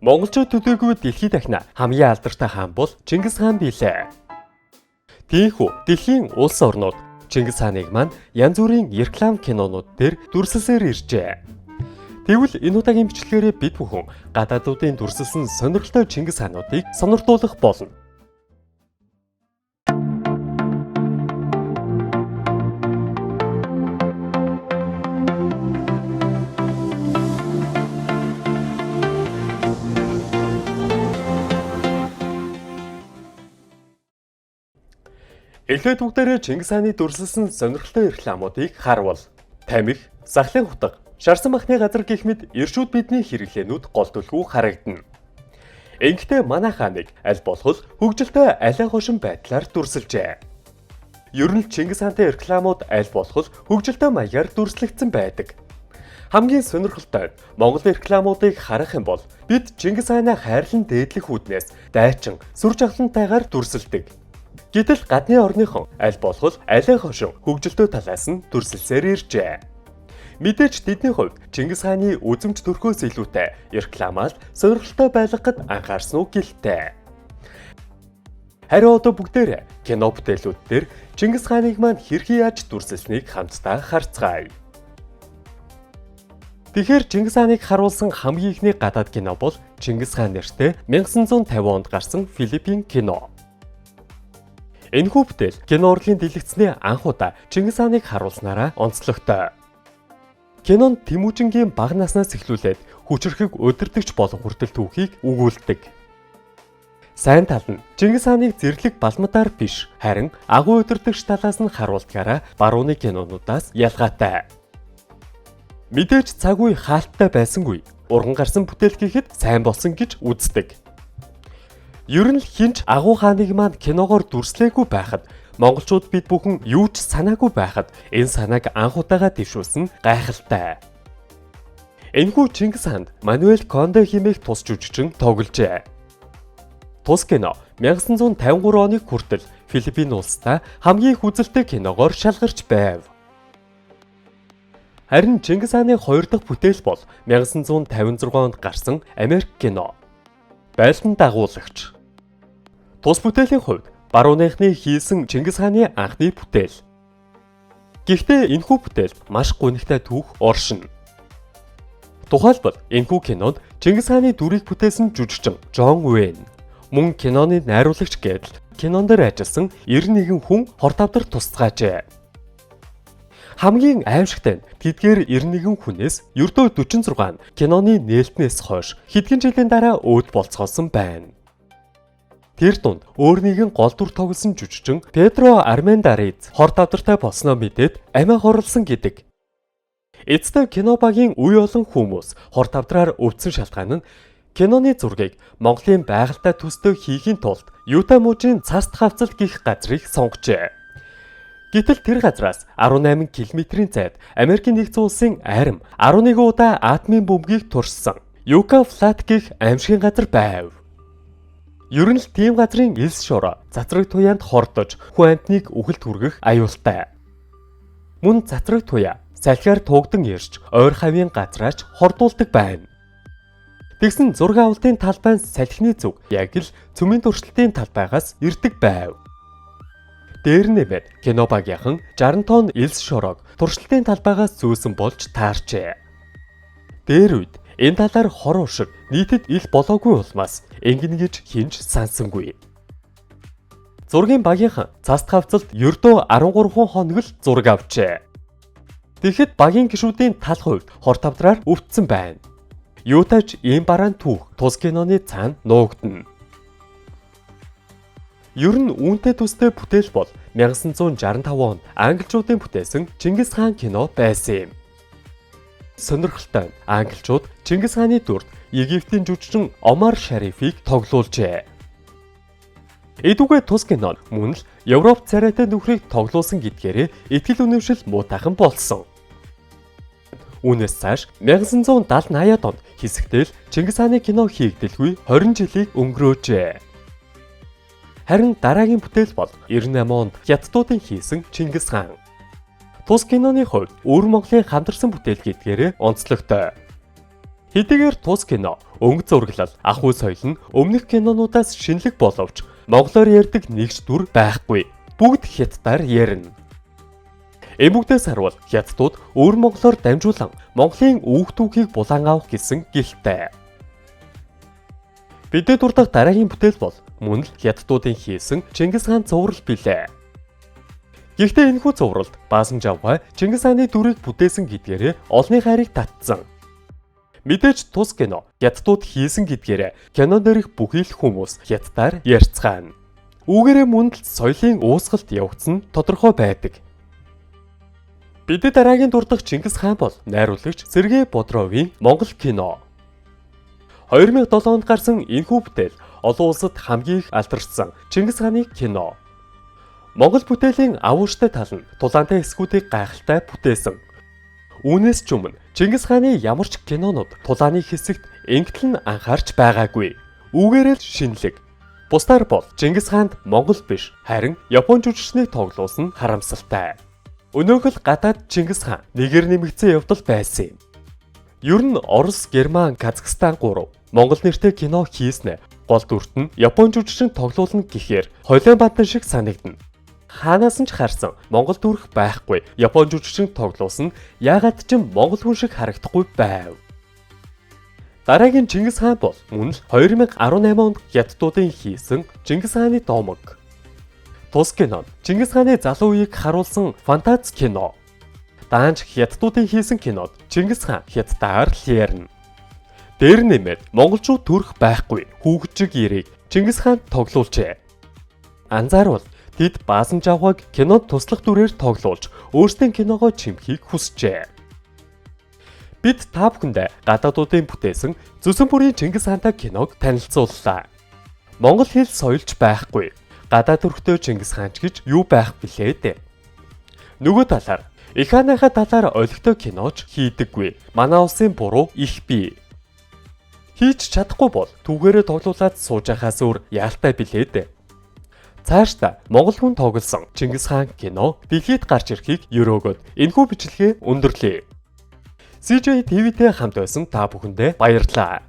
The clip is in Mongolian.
Монголчууд төдийгүй дэлхийд дахна хамгийн алдартай хаан бол Чингис хаан билээ. Тиймээс дэлхийн улс орнууд Чингис хааныг маань янз бүрийн реклам кинонууд дээр дүрслэлээр иржээ. Тэгвэл энэ удаагийн бичлэгээрээ бид бүхэн гадаадуудын дүрслэлсэн сонирхолтой Чингис хаануудыг сонирхолтуулах болно. Эхлээд бүгдээрээ Чингис хааны дүрслэлсэн сонирхолтой рекламуудыг харвал тамхи, сахлын хутга, шарсан махны газар гэх мэт иршүүд бидний хэрэглээнүүд гол төлхөө харагдана. Ингэхдээ манай хааныг аль болох хөгжилтэй алиа хошин байдлаар дүрсэлжээ. Ер нь Чингис хаантай рекламууд аль болох хөгжилтэй маягаар дүрслэгдсэн байдаг. Хамгийн сонирхолтой Монгол рекламуудыг харах юм бол бид Чингис хааны хайрлан дээдлэх үүднээс дайчин сүр жавхлантайгаар дүрсэлдэг. Гэтэл гадны орныхон аль болох алиа хошин хөгжилтэй талаас нь дүрсэлсээр иржээ. Мэдээж тэдний хувьд Чингис хааны үзэмж төрхөөс илүүтэй рекламаар сонирхолтой байлгахад анхаарсан уу гэлтэй. Харин одоо бүгдээрээ кино бүтээлүүд дээр Чингис хааныг маань хэрхэн яаж дүрсэлсэнийг хамтдаа харцгаая. Тэгэхээр Чингис хааныг харуулсан хамгийн ихний гадаад кино бол Чингис хаан нэртэй 1950 онд гарсан Филиппин кино. Энэхүү бүтээл кино урлагийн дэлгэцний анх удаа Чингис хааныг харуулснараа онцлогтой. Кинонд Тэмүүжингийн бага наснаас эхлүүлээд хүчрхэг удирдагч болон хүртэл түүхийг өгүүлдэг. Сайн тал нь Чингис хааныг зэрлэг балмадаар биш, харин агуу удирдагч талаас нь харуулдгаараа барууны кинонуудаас ялгаатай. Мэдээж цаг үе хаалттай байсангүй, урган гарсан бүтээл гэхэд сайн болсон гэж үздэг. Ер нь хинч агуу хааныг маань киногоор дүрслээгүй байхад монголчууд бид бүхэн юу ч санаагүй байхад энэ санааг анх удаага дэвшүүлсэн гайхалтай. Энэхүү Чингис хаанд Мануэль Конде хэмээх тус жүжигчин тогложээ. Тус кино 1953 оны хүртэл Филиппин улстай хамгийн их үзэлтэй киногоор шалгарч байв. Харин Чингис хааны хоёр дахь бүтээл бол 1956 онд гарсан Америк кино. Байлдан дагуулагч. Тус бүтээлийн хувьд барууныхны хийсэн Чингис хааны анхны бүтээл. Гэхдээ энэхүү бүтээл маш гонигтай түүх оршино. Тухайлбал энэхүү кинонд Чингис хааны дүрийг бүтээсэн жүжигчин Жон Вэйн, мөн киноны найруулагч гэдэл кинон дээр ажилласан 91 хүн хортавдар тусцгаажээ. Хамгийн аимшигтай нь тэдгээр 91 хүнээс ердөө 46 киноны нээлтнээс хойш хэдхэн жилийн дараа өөд болцгоосон байна. Тэр дунд өөр нэгэн гол дүр тоглосон жүжигчин Педро Армендариз хортавдартай болсноо мэдээд амиа хорлсон гэдэг. Эцэстээ кино багийн үе олон хүмүүс хортавдраар өвдсөн шалтгаан нь киноны зургийг Монголын байгальтай төстэй хийхийн тулд Юта мужийн цаст хавцал гих газрыг сонгожээ. Гэтэл тэр газраас 18 км-ийн зайд Америкийн нэгдсэн улсын арим 11 удаа атомын бөмбөгийг туршсан Юка Флат гих аимшигын газар байв. Ер нь л тийм газрын элс шороо цацраг туяанд хордож хүн амьтныг үхэлд хүргэх аюултай. Мөн цацраг туяа салхиар тугдан ирж ойр хавийн газраач хордуулдаг байна. Тэгсэн зураг авалтын талбай салхины зүг яг л цөмийн туршилтын талбайгаас ирдэг байв. Дээр нэмээд кино багийнхан 60 тонн элс шороог туршилтын талбайгаас зөөсөн болж таарчээ. Дээр үед энэ талаар хор уршиг нийтэд ил болоогүй улмаас ингэн гэж хинж сансангүй. Зургийн багийнхан цаст хавцалд ердөө 13 хоног л зураг авчээ. Тэгэхэд багийн гишүүдийн тал хувьд хортавдраар өвдсөн байна. Юутач ийм бараан түүх тус киноны цаана нуугдана. Ер нь үүнтэй төстэй бүтээл бол 1965 онд англичуудын бүтээсэн Чингис хаан кино байсан юм. Сонирхолтой англичууд Чингис хааны дүрд Египтийн жүжигчин Омар Шарифыг тоглуулжээ. Эдүгээ тус кино мөн л Европ царайтай нөхрийг тоглуулсан гэдгээрээ итгэл үнэмшил муутайхан болсон. Үүнээс цааш 1970-80-аад онд хэсэгтэл Чингис хааны кино хийгдэлгүй 20 жилийг өнгөрөөжээ. Харин дараагийн бүтээл бол 98 онд Хятадуудын хийсэн Чингис хаан. Тус киноны хувьд өвөр Монголын хамтарсан бүтээл гэдгээрээ онцлогтой. Хэдийгээр тус кино, өнгө зураглал, ах үе соёл нь өмнөх кинонуудаас шинэлэг боловч монголоор ярьдаг нэгж дүр байхгүй. Бүгд хятадаар ярина. Эмүгдээс харвал хятадууд өөр монголоор дамжуулан Монголын өвөг түүхийг булан авах гэсэн гэлтэй. Бидний дурдах дараагийн бүтээл бол мөн л хятадуудын хийсэн Чингис хаан цуврал билээ. Гэхдээ энэхүү цувралд Баасан Жавхай Чингис хааны дүрийг бүтээсэн гэдгээрээ олонний хайрыг татсан. Мэдээж тус кино хятадууд хийсэн гэдгээрээ кинон дээрх бүхий л хүмүүс хятадаар ярьцгаана. Үүгээрээ мөн л соёлын уусгалт явагдсан тодорхой байдаг. Бидний дараагийн дурдах Чингис хаан бол найруулагч Сергей Бодровын Монгол кино. 2007 онд гарсан энэхүү бүтээл олон улсад хамгийн их алдаршсан Чингис хааны кино. Монгол бүтээлийн авууштай тал нь тулаантай эсгүүдийг гайхалтай бүтээсэн. Үүнээс ч өмнө Чингис хааны ямар ч кинонууд тулааны хэсэгт ингэтэл нь анхаарч байгаагүй. Үүгээрээ л шинэлэг. Бусдаар бол Чингис хаанд Монгол биш, харин Япон жүжигчнийг тоглуулсан харамсалтай. Өнөөх л гадаад Чингис хаан нэгээр нэмэгдсэн явдал байсан юм. Ер нь Орос, Герман, Казахстан 3 Монгол нэртэй кино хийснэ. Гол дүрт нь Япон жүжигчин тоглуулна гэхээр хойлон бандан шиг санагдана. Хаанаас нь ч харсан Монгол дүрх байхгүй. Япон жүжигчин тоглуулсан яагаад ч Монгол хүн шиг харагдахгүй байв. Дараагийн Чингис хаан бол мөн л 2018 онд хятадуудын хийсэн Чингис хааны домог. Тус кино Чингис хааны залуу үеийг харуулсан фантази кино. Даанч хятадуудын хийсэн кинод Чингис хаан хятадаар л ярина. Дээр нэмээд монголчууд төрөх байхгүй хүүхчиг ирийг Чингис хаанд тоглуулжээ. Анзаарвал тэд Баасан Жавхайг кинод туслах дүрээр тоглуулж өөрсдийн киногоо чимхийг хүсжээ. Бид та бүхэндээ гадаадуудын бүтээсэн зүсэн бүрийн Чингис хаантай киног танилцууллаа. Монгол хэл соёлж байхгүй. Гадаад төрхтэй Чингис хаанч гэж юу байх билээ дээ. Нөгөө талаар их хааныхаа талаар олигтой киноч хийдэггүй. Манай улсын буруу их бий. Хийж чадахгүй бол түүгээрээ тоглуулад сууж байхаас өөр яалтай билээ дээ. Цаашдаа Монгол хүн тоглосон Чингис хаан кино дэлхийд гарч ирэхийг өрөөгөөд энэхүү бичлэгээ өндөрлөе. CJ TV-тэй хамт байсан та бүхэндээ баярлалаа.